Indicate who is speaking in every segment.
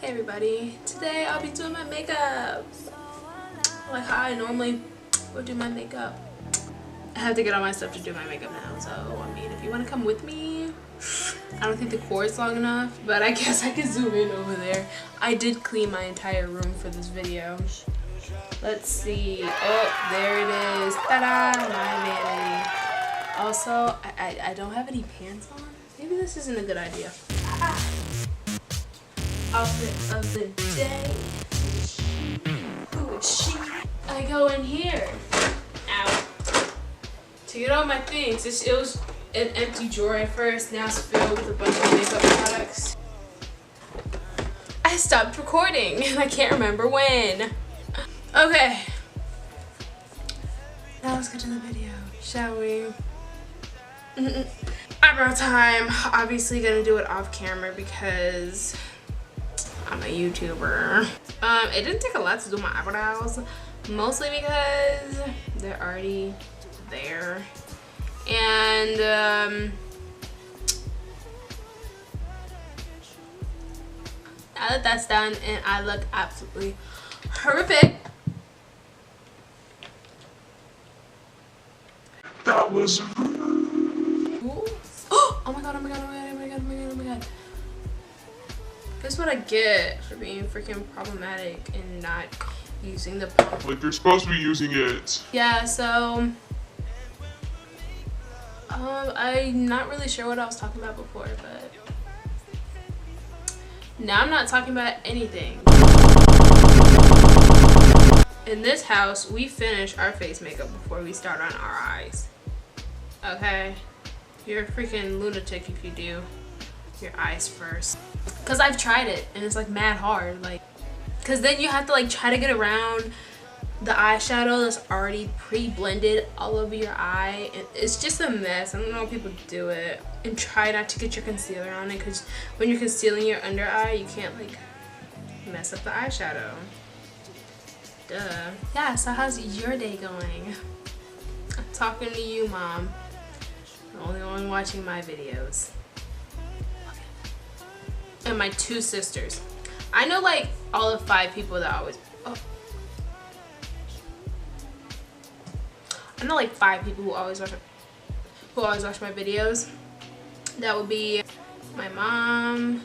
Speaker 1: Hey everybody, today I'll be doing my makeup like how I normally would do my makeup. I have to get all my stuff to do my makeup now, so I mean if you want to come with me, I don't think the cord's long enough, but I guess I can zoom in over there. I did clean my entire room for this video. Let's see. Oh, there it is. Ta-da! My vanity. Also, I don't have any pants on. Maybe this isn't a good idea. Outfit of the day. Who is she? I go in here. Ow. To get all my things. It was an empty drawer at first. Now it's filled with a bunch of makeup products. I stopped recording and I can't remember when. Okay. Now let's get to the video, shall we? Eyebrow time. Obviously gonna do it off camera because I'm a YouTuber. It didn't take a lot to do my eyebrows, mostly because they're already there. And now that that's done and I look absolutely horrific.
Speaker 2: That was
Speaker 1: Oh my god, oh my god, oh my god, oh my god, oh my god, oh my god. That's what I get for being freaking problematic and not using the pump.
Speaker 2: like you're supposed to be using it.
Speaker 1: Yeah, so I'm not really sure what I was talking about before, but now I'm not talking about anything. In this house, we finish our face makeup before we start on our eyes. Okay? You're a freaking lunatic if you do your eyes first. Cause I've tried it and it's like mad hard. Like, cause then you have to like try to get around the eyeshadow that's already pre-blended all over your eye. And it's just a mess. I don't know how people do it. And try not to get your concealer on it, cause when you're concealing your under eye, you can't like mess up the eyeshadow. Duh. Yeah, so how's your day going? I'm talking to you, Mom. The only one watching my videos. And my two sisters. I know like all of 5 people that always... Oh. I know like 5 people who always watch my videos. That would be my mom,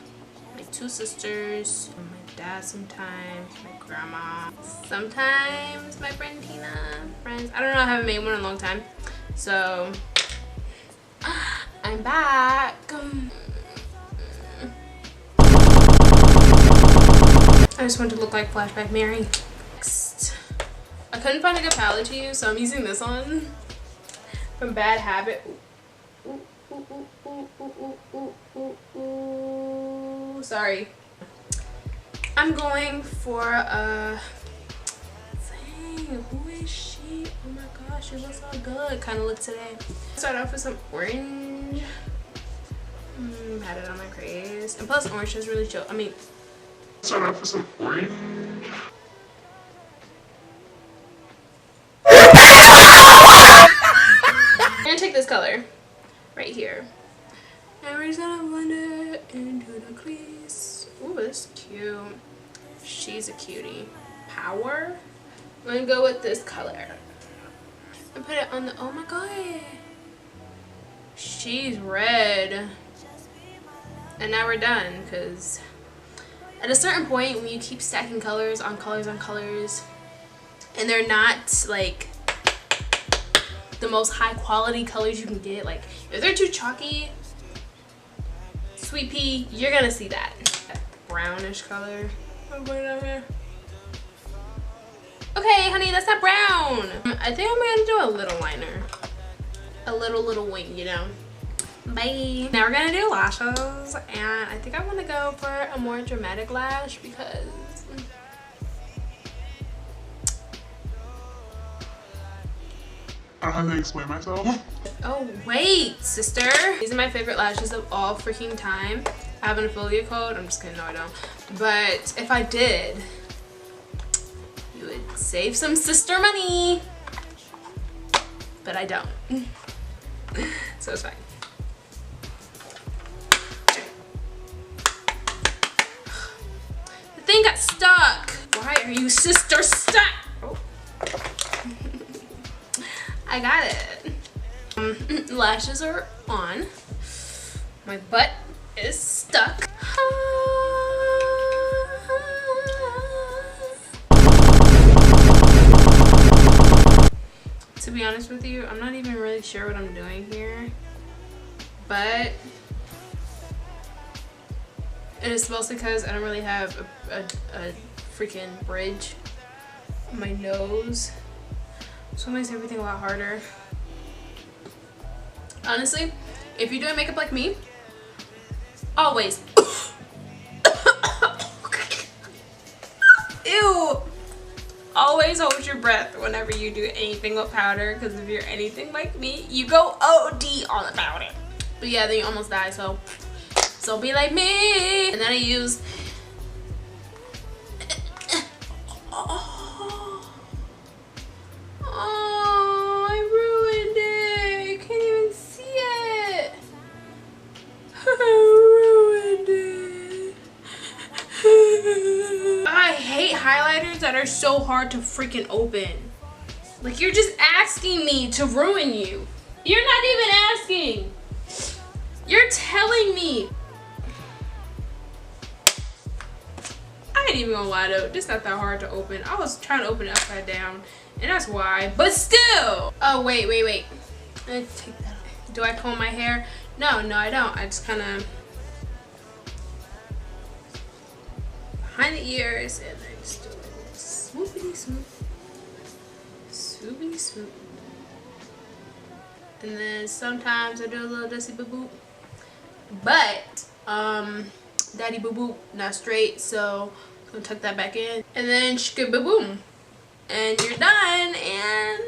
Speaker 1: my 2 sisters, my dad sometimes, my grandma, sometimes my friend Tina, friends. I don't know, I haven't made one in a long time. So I'm back. I just want to look like Flashback Mary. Next, I couldn't find a good palette to use, so I'm using this one from Bad Habit. Ooh, ooh, ooh, ooh, ooh, ooh, ooh, ooh. Sorry. I'm going for a thing. Who is she? Oh my gosh, she looks so good. Kind of look today. Start off with some orange. Pat it on my crease. And plus, orange is really chill. I mean,
Speaker 2: Start off with some orange.
Speaker 1: I'm gonna take this color right here. And we're just gonna blend it into the crease. Ooh, this is cute. She's a cutie. Power. I'm gonna go with this color and put it on the... Oh my god. She's red. And now we're done, because at a certain point when you keep stacking colors on colors on colors and they're not like the most high quality colors you can get, like if they're too chalky, sweet pea, you're gonna see that brownish color. Okay honey, that's not brown. I think I'm gonna do a little liner, a little wing, you know. Bye. Now we're gonna do lashes, and I think I want to go for a more dramatic lash because
Speaker 2: I don't have to explain myself.
Speaker 1: oh wait, sister, these are my favorite lashes of all freaking time. I have an affiliate code. I'm just kidding, no I don't, but if I did, you would save some sister money, but I don't. So it's fine. dare you, sister, stop! Oh. I got it. Lashes are on. My butt is stuck. To be honest with you, I'm not even really sure what I'm doing here, but it is mostly because I don't really have a freaking bridge on my nose, so it makes everything a lot harder. Honestly, if you're doing makeup like me, always ew, always hold your breath whenever you do anything with powder, because if you're anything like me, you go OD on the powder. But yeah, then you almost die, so be like me. And then I use oh, I ruined it. Can't even see it. I ruined it. I hate highlighters that are so hard to freaking open. Like, you're just asking me to ruin you. You're not even asking. You're telling me. I ain't even gonna lie though, this not that hard to open. I was trying to open it upside down, and that's why. But still. Oh wait. Let's take that off. Do I comb my hair? No, I don't. I just kind of behind the ears, and I just do like this. Swoopity swoop, swoopity swoop. And then sometimes I do a little dusty boo boop, but daddy boo boop not straight, so I'm gonna tuck that back in, and then shka-ba-boom, and you're done and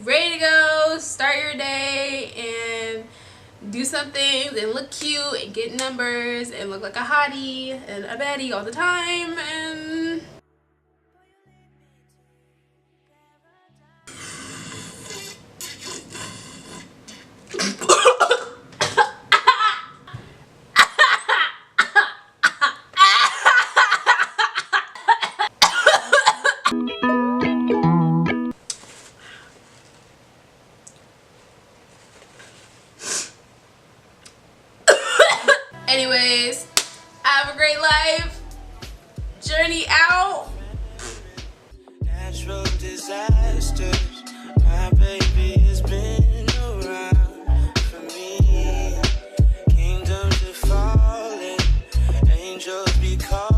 Speaker 1: ready to go. Start your day and do some things and look cute and get numbers and look like a hottie and a baddie all the time. And anyways, have a great life. Journey out.
Speaker 3: Natural disasters. My baby has been around for me. Kingdoms are falling, angels be calling.